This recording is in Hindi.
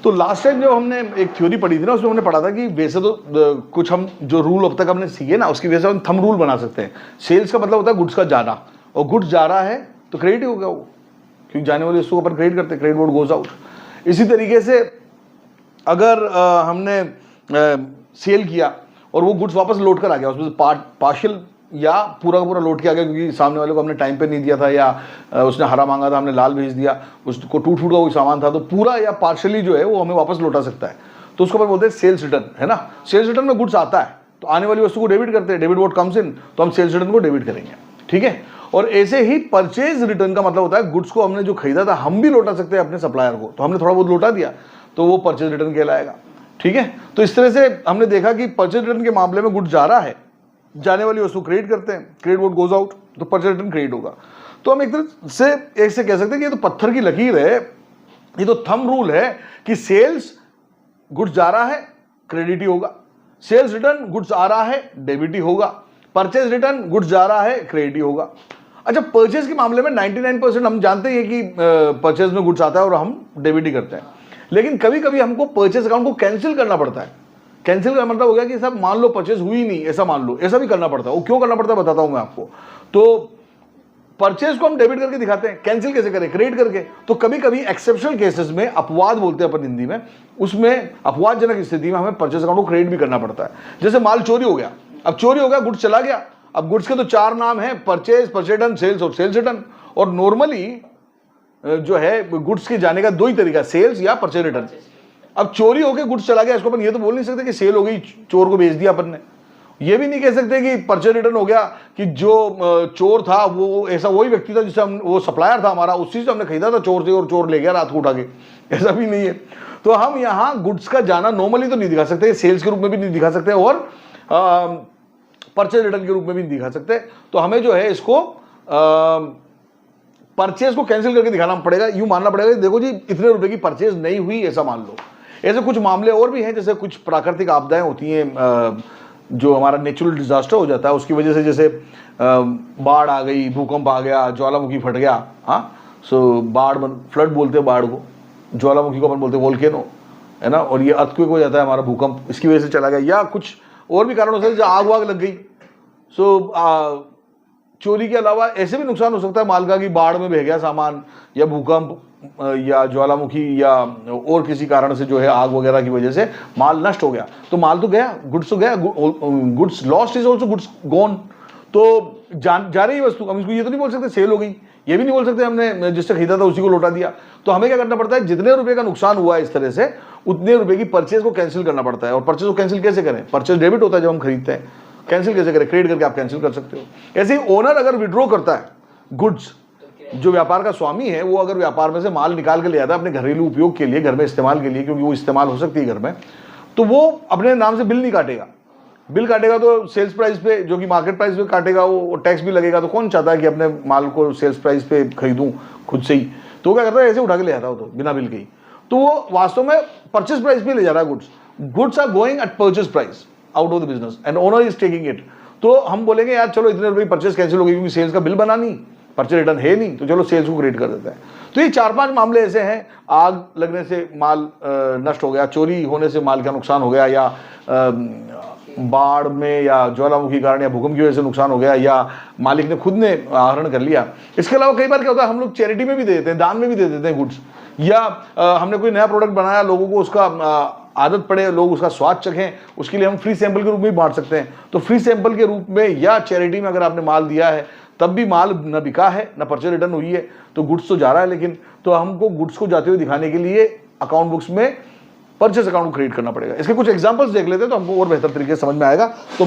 तो लास्ट टाइम जब हमने एक थ्योरी पढ़ी थी ना, उसमें हमने पढ़ा था कि वैसे तो कुछ हम जो रूल अब तक हमने सीखे ना, उसकी वजह से हम थंब रूल बना सकते हैं। सेल्स का मतलब होता है गुड्स का जाना, और गुड्स जा रहा है तो क्रेडिट ही होगा वो, क्योंकि जाने वाली वस्तु को अपन क्रेडिट करते हैं, क्रेडिट वर्ड गोज आउट। इसी तरीके से अगर हमने सेल किया और वो गुड्स वापस लौट कर आ गया, उसमें से पार्शियल या पूरा का पूरा लौट के आ गया, क्योंकि सामने वाले को हमने टाइम पे नहीं दिया था, या उसने हरा मांगा था हमने लाल भेज दिया, उसको टूट का कोई सामान था, तो पूरा या पार्शियली जो है वो हमें वापस लौटा सकता है, तो उसको अपन बोलते हैं सेल्स रिटर्न, है ना। सेल्स रिटर्न में गुड्स आता है तो आने वाली वस्तु को डेबिट करते हैं, डेबिट व्हाट कम्स इन, तो हम सेल्स रिटर्न को डेबिट करेंगे, ठीक है। और ऐसे ही परचेज रिटर्न का मतलब होता है गुड्स को हमने जो खरीदा था हम भी लौटा सकते हैं अपने सप्लायर को, तो हमने थोड़ा बहुत लौटा दिया तो वो परचेज रिटर्न कहलाएगा, ठीक है। तो इस तरह से हमने देखा कि परचेज रिटर्न के मामले में गुड्स जा रहा है, जाने वाली वस्तु क्रेडिट करते हैं, क्रेडिट व्हाट गोज आउट, तो परचेज रिटर्न क्रेडिट होगा। तो हम एक तरह से ऐसे कह सकते हैं कि ये तो पत्थर की लकीर है, ये तो थंब रूल है कि सेल्स गुड्स जा रहा है क्रेडिट ही होगा, सेल्स रिटर्न गुड्स आ रहा है डेबिट ही होगा, परचेज रिटर्न गुड्स जा रहा है क्रेडिट ही होगा। अच्छा, परचेज के मामले में 99% हम जानते हैं कि परचेज में गुड्स आता है और हम डेबिट ही करते हैं, लेकिन कभी कभी हमको परचेज अकाउंट को कैंसिल करना पड़ता है। कैंसिल का मतलब हो गया कि साहब मान लो परचेज हुई नहीं, ऐसा मान लो, ऐसा भी करना पड़ता है। वो क्यों करना पड़ता है बताता हूं मैं आपको। तो परचेज को हम डेबिट करके दिखाते हैं, कैंसिल कैसे करें, क्रेडिट करके। तो कभी कभी एक्सेप्शनल केसेस में, अपवाद बोलते हैं अपन हिंदी में, उसमें अपवादजनक स्थिति में हमें परचेज अकाउंट को क्रेडिट भी करना पड़ता है। जैसे माल चोरी हो गया, अब चोरी हो गया, गुड्स चला गया, अब गुड्स के तो 4 नाम है, परचेज, परचेज रिटर्न, सेल्स और सेल्स रिटर्न। और नॉर्मली जो है गुड्स के जाने का 2 ही तरीका, सेल्स या परचेज रिटर्न। अब चोरी होकर गुड्स चला गया, इसको अपन ये तो बोल नहीं सकते कि सेल हो गई, चोर को बेच दिया अपन ने। ये भी नहीं कह सकते कि परचेज रिटर्न हो गया कि जो चोर था वो ऐसा वही व्यक्ति था जिससे हम, वो सप्लायर था हमारा, उसी से हमने खरीदा था चोर से और चोर ले गया रात को उठा के, ऐसा भी नहीं है। तो हम यहाँ गुड्स का जाना नॉर्मली तो नहीं दिखा सकते, सेल्स के रूप में भी नहीं दिखा सकते और परचेज रिटर्न के रूप में भी नहीं दिखा सकते। तो हमें जो है इसको परचेज को कैंसिल करके दिखाना पड़ेगा, यूं मानना पड़ेगा देखो जी इतने रुपए की परचेज नहीं हुई, ऐसा मान लो। ऐसे कुछ मामले और भी हैं, जैसे कुछ प्राकृतिक आपदाएं होती हैं, जो हमारा नेचुरल डिजास्टर हो जाता है उसकी वजह से, जैसे बाढ़ आ गई, भूकंप आ गया, ज्वालामुखी फट गया, हाँ, सो बाढ़ फ्लड बोलते हैं बाढ़ को, ज्वालामुखी को अपन बोलते हैं वोल्केनो, है ना। और ये अर्थक्वेक हो जाता है हमारा, भूकंप इसकी वजह से चला गया, या कुछ और भी कारणों से आग वाग लग गई। सो चोरी के अलावा ऐसे भी नुकसान हो सकता है माल का कि बाढ़ में बह गया सामान, या भूकंप या ज्वालामुखी या और किसी कारण से जो है आग वगैरह की वजह से माल नष्ट हो गया, तो माल तो गया, गुड्स तो गया, goods lost is also goods gone. तो जा रही वस्तु, हम इसको ये तो नहीं बोल सकते सेल हो गई, ये भी नहीं बोल सकते हमने जिससे खरीदा था उसी को लौटा दिया। तो हमें क्या करना पड़ता है, जितने रुपए का नुकसान हुआ है इस तरह से, उतने रुपए की परचेज को कैंसिल करना पड़ता है। और परचेज को कैंसिल कैसे करें, परचेज डेबिट होता है जब हम खरीदते हैं, कैंसिल कैसे करें, क्रेडिट करके आप कैंसिल कर सकते हो। ऐसे ही ओनर अगर विड्रॉ करता है गुड्स, जो व्यापार का स्वामी है वो अगर व्यापार में से माल निकाल के ले आता है अपने घरेलू उपयोग के लिए, घर में इस्तेमाल के लिए, क्योंकि वो इस्तेमाल हो सकती है घर में, तो वो अपने नाम से बिल नहीं काटेगा। बिल काटेगा तो सेल्स प्राइस पे, जो कि मार्केट प्राइस पे काटेगा, वो टैक्स भी लगेगा। तो कौन चाहता है कि अपने माल को सेल्स प्राइस पे खरीदूं खुद से ही, तो क्या करता है ऐसे उठा के ले आता हो तो बिना बिल के ही, तो वो वास्तव में परचेज प्राइस पे ले जा रहा है goods. Goods are going at purchase price out of the business and owner is taking it. तो हम बोलेंगे यार चलो इतने रुपए परचेज कैंसिल हो गई क्योंकि सेल्स का बिल बना नहीं, परचेज रिटर्न है नहीं, तो चलो सेल्स को क्रेडिट कर देते हैं। तो ये 4-5 मामले ऐसे हैं, आग लगने से माल नष्ट हो गया, चोरी होने से माल का नुकसान हो गया, या बाढ़ में या ज्वालामुखी कारण या भूकंप की वजह से नुकसान हो गया, या मालिक ने खुद ने आहरण कर लिया। इसके अलावा कई बार क्या होता है, हम लोग चैरिटी में भी दे देते हैं, दान में भी दे देते हैं गुड्स, या हमने कोई नया प्रोडक्ट बनाया, लोगों को उसका आदत पड़े, लोग उसका स्वाद चखें, उसके लिए हम फ्री सैंपल के रूप में भी बांट सकते हैं। तो फ्री सैंपल के रूप में या चैरिटी में अगर आपने माल दिया है, तब भी माल न बिका है न परचेज रिटर्न हुई है, तो गुड्स तो जा रहा है, लेकिन तो हमको गुड्स को जाते हुए दिखाने के लिए अकाउंट बुक्स में परचेज अकाउंट को क्रिएट करना पड़ेगा। इसके कुछ एग्जांपल्स देख लेते हैं तो हमको और बेहतर तरीके से समझ में आएगा। तो